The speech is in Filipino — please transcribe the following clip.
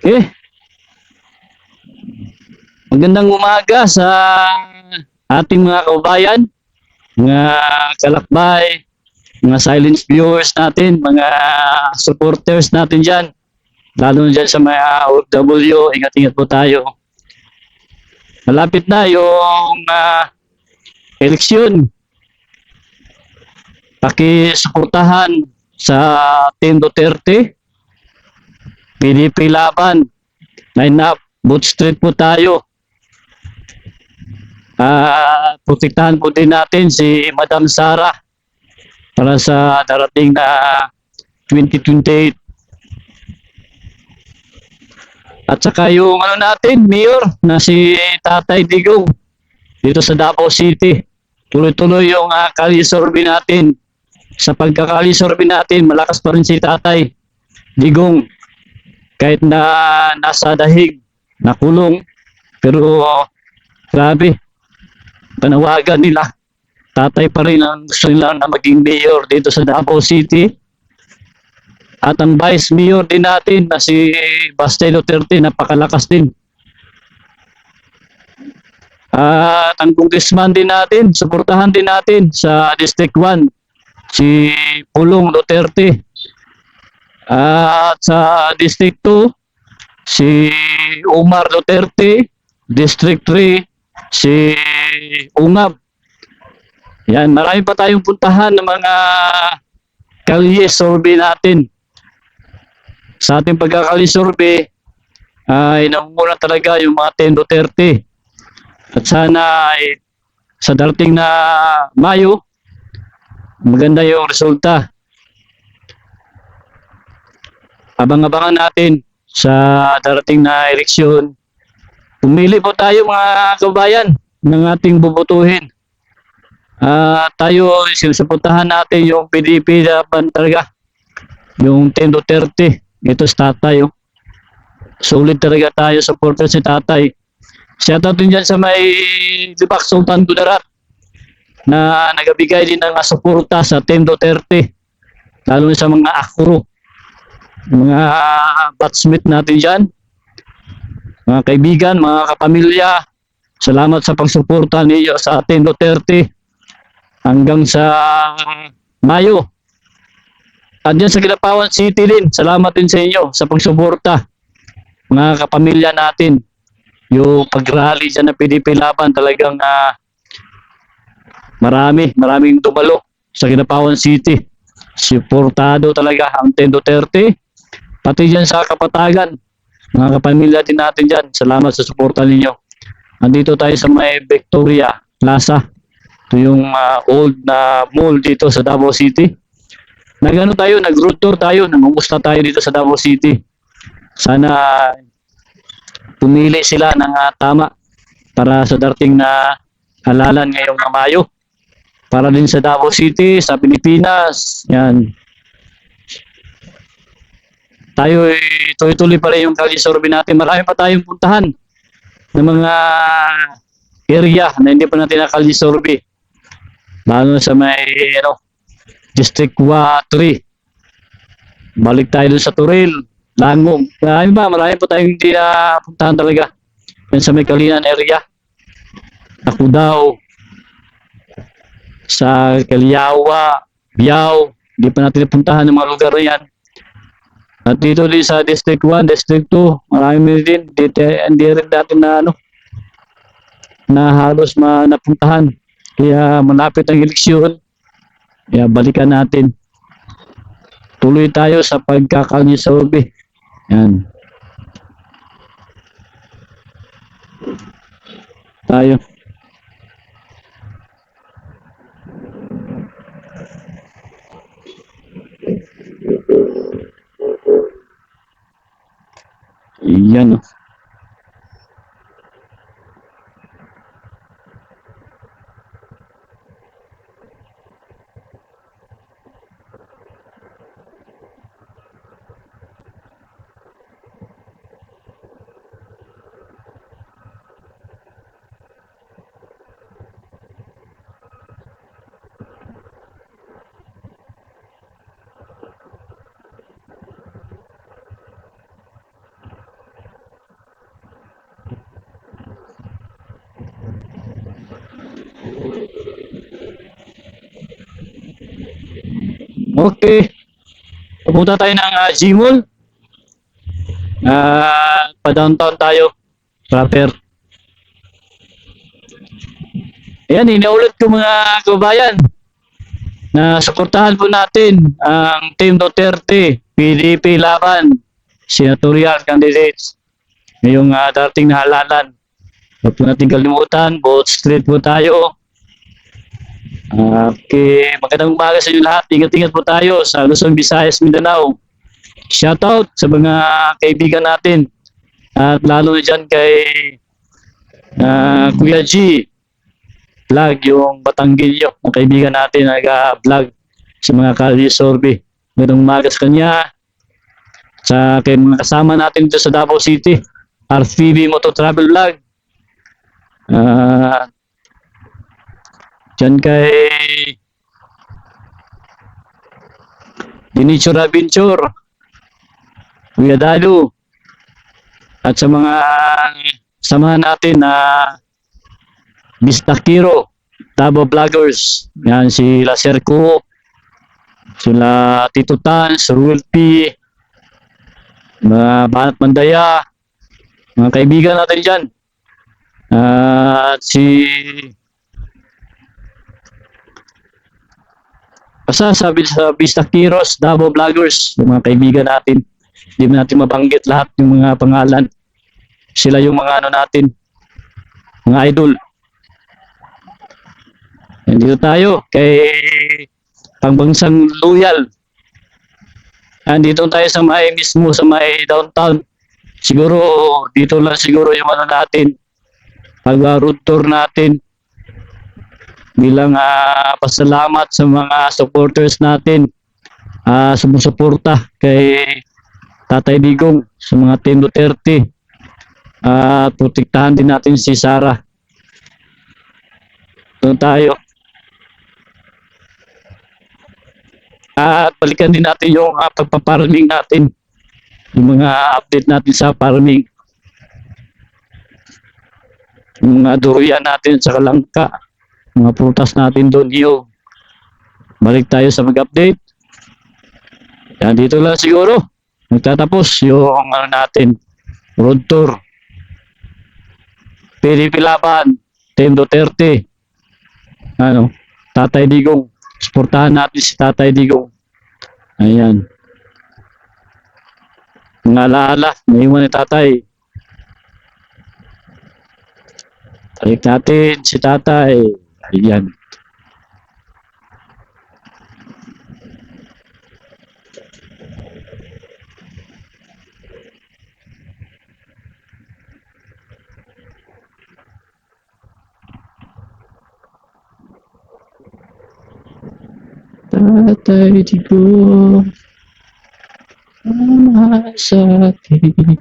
Okay, magandang umaga sa ating mga kababayan, mga kalakbay, mga silent viewers natin, mga supporters natin dyan, lalo na dyan sa mga OFW, ingat-ingat po tayo. Malapit na yung eleksyon. Pakisuportahan sa Team Duterte, PDP Laban, line up, boot street po tayo. Protektahan po din natin si Madam Sara para sa darating na 2028. At saka yung natin, Mayor, na si Tatay Digong dito sa Davao City. Tuloy-tuloy yung kalisorbe natin. Sa pagkakalisorbe natin, malakas pa rin si Tatay Digong. Kahit na nasa dahig, nakulong. Pero grabe, panawagan nila. Tatay pa rin ang gusto nila na maging mayor dito sa Davao City. At ang vice mayor din natin na si Baste Duterte, napakalakas din. At ang congressman din natin, suportahan din natin sa District 1, si Pulong Duterte. At sa District 2, si Omar Duterte. District 3, si Ungab. Yan, marami pa tayong puntahan ng mga kalye survey natin. Sa ating pagkakalisurvey, ay namumuna talaga yung mga Team Duterte. At sana ay sa darating na Mayo, maganda yung resulta. Abang-abangan natin sa darating na eleksyon. Pumili po tayo mga kabayan ng ating bubutuhin. Tayo sinusuportahan natin yung PDP Laban talaga. Yung Team Duterte. Ito sa tatay. Solid talaga tayo, supporter si tatay. Shoutout din dyan sa may Libak Sultan Kudarat na nagabigay din ng suporta sa Team Duterte. Lalo sa mga akuro. Mga batchmate natin dyan. Mga kaibigan, mga kapamilya, salamat sa pagsuporta niyo sa ating Duterte hanggang sa Mayo. At dyan sa Kilapawan City din, salamat din sa inyo sa pagsuporta. Mga kapamilya natin, yung pag-rally dyan ng PDP Laban, talagang maraming dumalo sa Kilapawan City. Suportado talaga ang Team Duterte, pati dyan sa Kapatagan. Mga kapamilya din natin dyan, salamat sa suporta ninyo. Andito tayo sa may Victoria Plaza. Ito yung old na mall dito sa Davao City. Nag-road tour tayo, namumusta tayo dito sa Davao City. Sana pumili sila ng tama para sa darating na halalan ngayong Mayo. Para din sa Davao City, sa Pilipinas, yan. Tayo tuloy-tuloy pa rin yung kalisurvey natin. Marami pa tayong puntahan ng mga area na hindi pa natin nakalisurvey. Lalo sa may District 3. Balik tayo dun sa Turil, Langong. Marami pa tayong hindi na puntahan talaga. Yan sa may Kalinan area. Nakudao, sa Kaliawa, Biao. Hindi pa natin napuntahan ng mga lugar na yan. At dito din sa District 1, District 2, marami din. Hindi rin natin na halos napuntahan. Kaya malapit ang eleksyon. Kaya balikan natin. Tuloy tayo sa pagkakalisurvey. Yan. Tayo. Yan. Okay. Pupunta tayo ng Gmall. Pa-downtown tayo. Proper. Ayan, inaulit ko mga kabayan na suportahan po natin ang Team Duterte, PDP laban, senatorial candidates. Ngayong dating na halalan. Huwag po natin kalimutan, vote straight po tayo. Okay, magandang umaga sa inyo lahat. Ingat-ingat po tayo sa Luzon, Visayas, Mindanao. Shoutout sa mga kaibigan natin. At lalo na dyan kay Kuya G vlog, yung Batanggilyo, ang kaibigan natin nag-vlog sa mga Kalye Sorbe. Magandang umaga sa kanya. Sa kay mga kasama natin dito sa Davao City, RTV Moto Travel Vlog. Dyan kay Dinicho Rabinchor, Kuya Dalu, at sa mga samahan natin na Bistakiro, Tabo Vloggers, yan sila Serko, sila Tito Tan, Sir Wilby, mga Banat Mandaya, mga kaibigan natin dyan. At basta sabi sa Bistakiros, Davao Vloggers, yung mga kaibigan natin. Hindi natin mabanggit lahat yung mga pangalan. Sila yung mga natin, mga idol. Dito tayo kay Pangbansang Loyal. Andito tayo sa may mismo, sa may downtown. Siguro, dito lang siguro yung natin. Pag-road tour natin. Bilang pasalamat sa mga supporters natin. Sumusuporta kay Tatay Digong sa mga Team Duterte. Protektahan din natin si Sara. Doon tayo. At balikan din natin yung pagpaparming natin. Yung mga update natin sa farming. Yung mga durian natin sa Kalangka. Mga prutas natin doon. Balik tayo sa mag-update. Yan, dito lang siguro. Nagtatapos yung natin. Road tour. PDP laban. Team Duterte. Tatay Digong. Suportahan natin si Tatay Digong. Ayan. Mga alaala. Naiwan ni Tatay. Balik natin si Tatay. Ayan. Tatay Digong, ama sa akin.